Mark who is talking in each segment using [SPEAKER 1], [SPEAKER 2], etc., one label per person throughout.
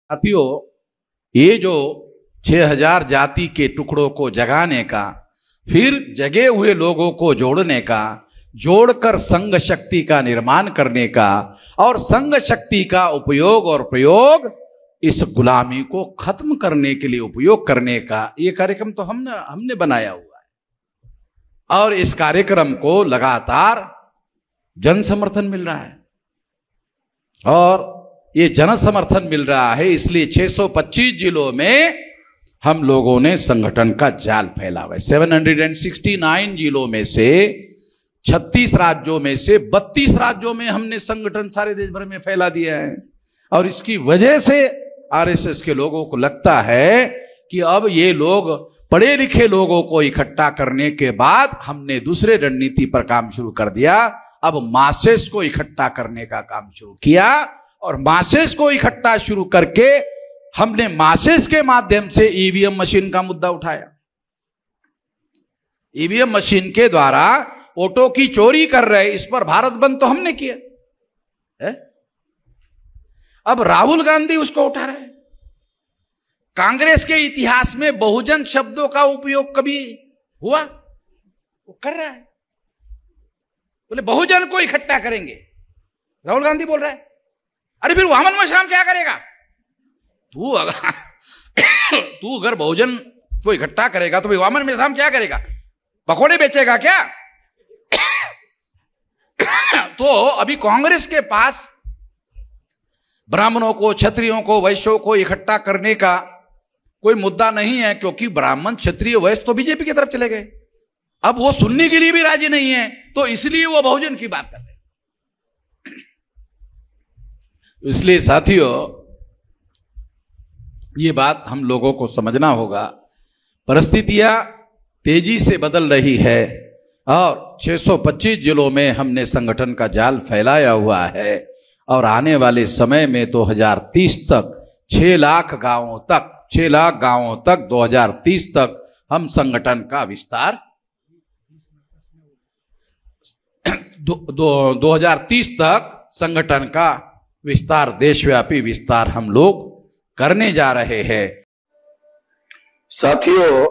[SPEAKER 1] साथियों, ये जो 6000 जाति के टुकड़ों को जगाने का, फिर जगे हुए लोगों को जोड़ने का, जोड़कर संघ शक्ति का निर्माण करने का और संघ शक्ति का उपयोग और प्रयोग इस गुलामी को खत्म करने के लिए उपयोग करने का ये कार्यक्रम तो हमने बनाया हुआ है और इस कार्यक्रम को लगातार जन समर्थन मिल रहा है और ये जन समर्थन मिल रहा है। इसलिए 625 जिलों में हम लोगों ने संगठन का जाल फैला हुआ है। 769 जिलों में से 36 राज्यों में से 32 राज्यों में हमने संगठन सारे देश भर में फैला दिया है और इसकी वजह से आरएसएस के लोगों को लगता है कि अब ये लोग पढ़े लिखे लोगों को इकट्ठा करने के बाद हमने दूसरे रणनीति पर काम शुरू कर दिया। अब मासेस को इकट्ठा करने का काम शुरू किया और मासेस को इकट्ठा शुरू करके हमने मासेस के माध्यम से ईवीएम मशीन का मुद्दा उठाया। ईवीएम मशीन के द्वारा वोटों की चोरी कर रहे, इस पर भारत बंद तो हमने किया है? अब राहुल गांधी उसको उठा रहे हैं। कांग्रेस के इतिहास में बहुजन शब्दों का उपयोग कभी हुआ? वो कर रहा है। बोले बहुजन को इकट्ठा करेंगे, राहुल गांधी बोल रहा है। अरे फिर वामन मशराम क्या करेगा? तू अगर बहुजन को इकट्ठा करेगा तो वामन मशराम क्या करेगा? पकोड़े बेचेगा क्या? तो अभी कांग्रेस के पास ब्राह्मणों को, क्षत्रियों को, वैश्यों को इकट्ठा करने का कोई मुद्दा नहीं है, क्योंकि ब्राह्मण, क्षत्रिय, वैश्य तो बीजेपी की तरफ चले गए। अब वो सुनने के लिए भी राजी नहीं है, तो इसलिए वो बहुजन की बात कर रहे हैं। इसलिए साथियों, ये बात हम लोगों को समझना होगा। परिस्थितियां तेजी से बदल रही है और 625 जिलों में हमने संगठन का जाल फैलाया हुआ है और आने वाले समय में 2030 तक 6 लाख गांवों तक 2030 तक हम संगठन का विस्तार 2030 तक संगठन का विस्तार, देशव्यापी विस्तार हम लोग करने जा रहे हैं।
[SPEAKER 2] साथियों,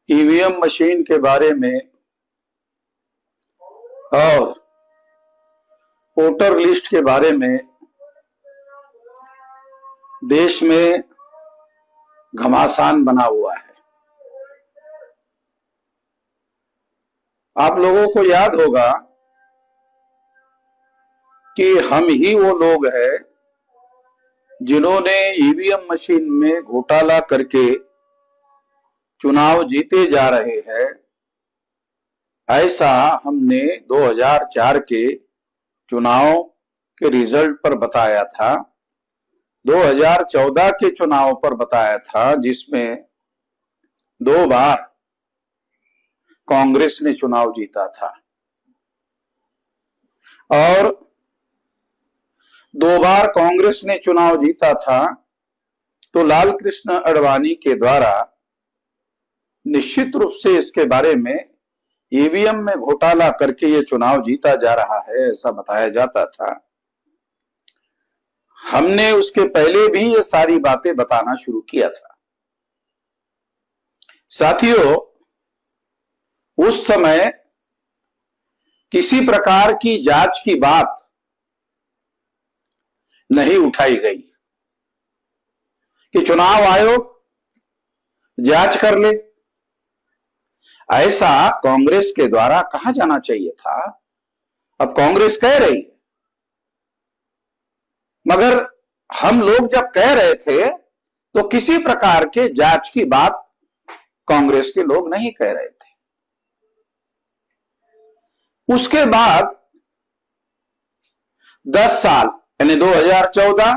[SPEAKER 2] ईवीएम मशीन के बारे में और वोटर लिस्ट के बारे में देश में घमासान बना हुआ है। आप लोगों को याद होगा कि हम ही वो लोग हैं जिन्होंने ईवीएम मशीन में घोटाला करके चुनाव जीते जा रहे हैं। ऐसा हमने 2004 के चुनाव के रिजल्ट पर बताया था, 2014 के चुनाव पर बताया था, जिसमें 2 बार कांग्रेस ने चुनाव जीता था और 2 बार कांग्रेस ने चुनाव जीता था तो लाल कृष्ण आडवाणी के द्वारा निश्चित रूप से इसके बारे में ईवीएम में घोटाला करके ये चुनाव जीता जा रहा है, ऐसा बताया जाता था। हमने उसके पहले भी ये सारी बातें बताना शुरू किया था। साथियों, उस समय किसी प्रकार की जांच की बात नहीं उठाई गई कि चुनाव आयोग जांच कर ले। ऐसा कांग्रेस के द्वारा कहा जाना चाहिए था। अब कांग्रेस कह रही है, मगर हम लोग जब कह रहे थे तो किसी प्रकार के जांच की बात कांग्रेस के लोग नहीं कह रहे थे। उसके बाद 10 साल यानी 2014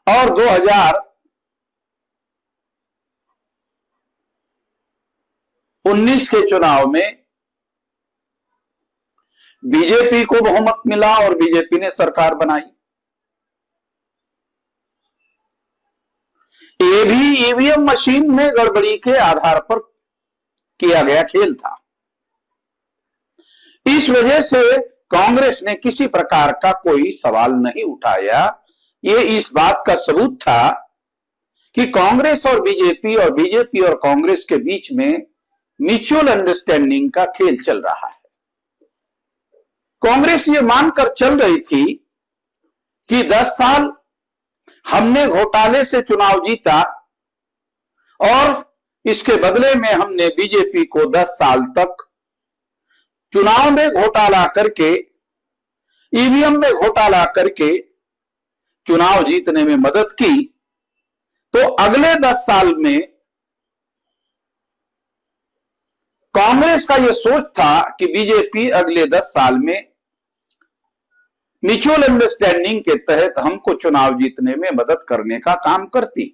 [SPEAKER 2] और 2019 के चुनाव में बीजेपी को बहुमत मिला और बीजेपी ने सरकार बनाई। ये भी ईवीएम मशीन में गड़बड़ी के आधार पर किया गया खेल था। इस वजह से कांग्रेस ने किसी प्रकार का कोई सवाल नहीं उठाया। ये इस बात का सबूत था कि कांग्रेस और बीजेपी और कांग्रेस के बीच में म्यूचुअल अंडरस्टैंडिंग का खेल चल रहा है। कांग्रेस ये मानकर चल रही थी कि 10 साल हमने घोटाले से चुनाव जीता और इसके बदले में हमने बीजेपी को 10 साल तक चुनाव में घोटाला करके, ईवीएम में घोटाला करके चुनाव जीतने में मदद की। तो अगले 10 साल में कांग्रेस का यह सोच था कि बीजेपी अगले 10 साल में म्यूचुअल अंडरस्टैंडिंग के तहत हमको चुनाव जीतने में मदद करने का काम करती,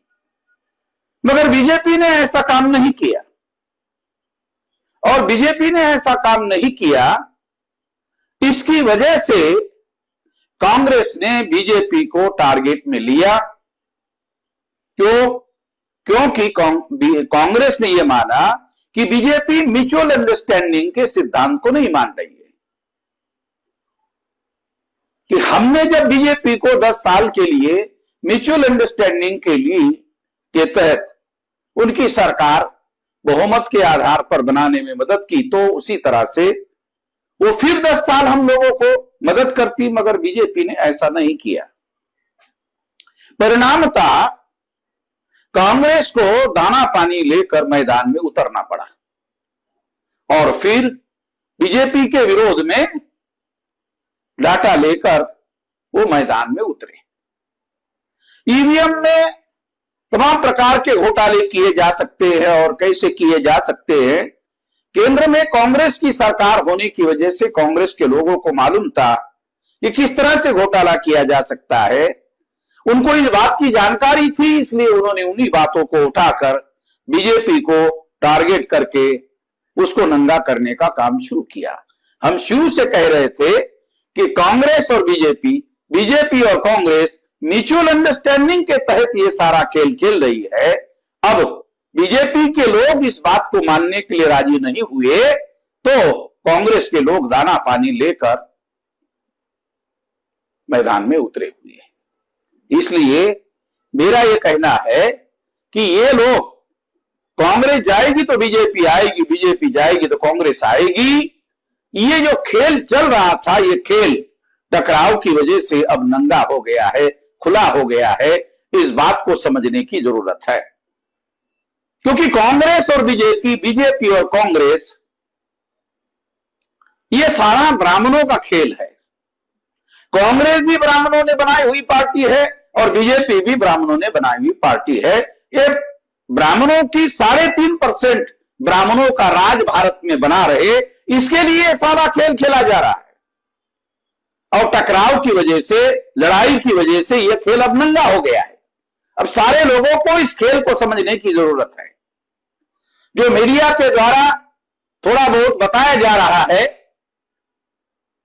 [SPEAKER 2] मगर बीजेपी ने ऐसा काम नहीं किया। और बीजेपी ने ऐसा काम नहीं किया, इसकी वजह से कांग्रेस ने बीजेपी को टारगेट में लिया। क्योंकि कांग्रेस ने यह माना कि बीजेपी म्यूचुअल अंडरस्टैंडिंग के सिद्धांत को नहीं मान रही है, कि हमने जब बीजेपी को 10 साल के लिए म्यूचुअल अंडरस्टैंडिंग के तहत उनकी सरकार बहुमत के आधार पर बनाने में मदद की, तो उसी तरह से वो फिर 10 साल हम लोगों को मदद करती, मगर बीजेपी ने ऐसा नहीं किया। परिणामतः कांग्रेस को दाना पानी लेकर मैदान में उतरना पड़ा और फिर बीजेपी के विरोध में डाटा लेकर वो मैदान में उतरे। ईवीएम में तमाम प्रकार के घोटाले किए जा सकते हैं और कैसे किए जा सकते हैं। केंद्र में कांग्रेस की सरकार होने की वजह से कांग्रेस के लोगों को मालूम था कि किस तरह से घोटाला किया जा सकता है। उनको इस बात की जानकारी थी, इसलिए उन्होंने उन्हीं बातों को उठाकर बीजेपी को टारगेट करके उसको नंगा करने का काम शुरू किया। हम शुरू से कह रहे थे कि कांग्रेस और बीजेपी और कांग्रेस म्यूचुअल अंडरस्टैंडिंग के तहत ये सारा खेल खेल रही है। अब बीजेपी के लोग इस बात को मानने के लिए राजी नहीं हुए, तो कांग्रेस के लोग दाना पानी लेकर मैदान में उतरे हुए हैं। इसलिए मेरा यह कहना है कि ये लोग, कांग्रेस जाएगी तो बीजेपी आएगी, बीजेपी जाएगी तो कांग्रेस आएगी, ये जो खेल चल रहा था, ये खेल टकराव की वजह से अब नंगा हो गया है, खुला हो गया है। इस बात को समझने की जरूरत है, क्योंकि कांग्रेस और बीजेपी और कांग्रेस, ये सारा ब्राह्मणों का खेल है। कांग्रेस भी ब्राह्मणों ने बनाई हुई पार्टी है और बीजेपी भी ब्राह्मणों ने बनाई हुई पार्टी है। ये ब्राह्मणों की 3.5% ब्राह्मणों का राज भारत में बना रहे, इसके लिए सारा खेल खेला जा रहा है। और टकराव की वजह से, लड़ाई की वजह से यह खेल अब नंगा हो गया है। अब सारे लोगों को इस खेल को समझने की जरूरत है। जो मीडिया के द्वारा थोड़ा बहुत बताया जा रहा है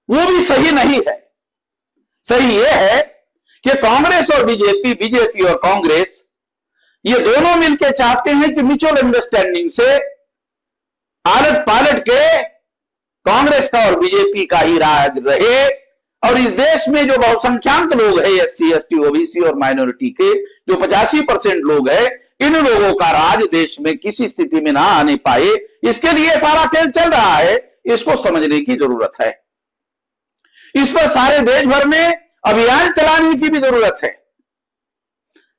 [SPEAKER 2] वो भी सही नहीं है। सही यह है कि कांग्रेस और बीजेपी और कांग्रेस, ये दोनों मिलकर चाहते हैं कि म्यूचुअल अंडरस्टैंडिंग से आलट पालट के कांग्रेस का और बीजेपी का ही राज रहे और इस देश में जो बहुसंख्याक लोग हैं, SC, ST, OBC और माइनॉरिटी के जो 85% लोग हैं, इन लोगों का राज देश में किसी स्थिति में ना आने पाए, इसके लिए सारा खेल चल रहा है। इसको समझने की जरूरत है। इस पर सारे देश भर में अभियान चलाने की भी जरूरत है।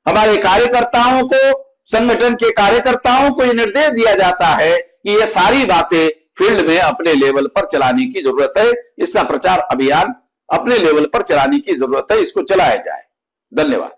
[SPEAKER 2] हमारे कार्यकर्ताओं को, संगठन के कार्यकर्ताओं को यह निर्देश दिया जाता है कि ये सारी बातें फील्ड में अपने लेवल पर चलाने की जरूरत है। इसका प्रचार अभियान अपने लेवल पर चलाने की जरूरत है, इसको चलाया जाए। धन्यवाद।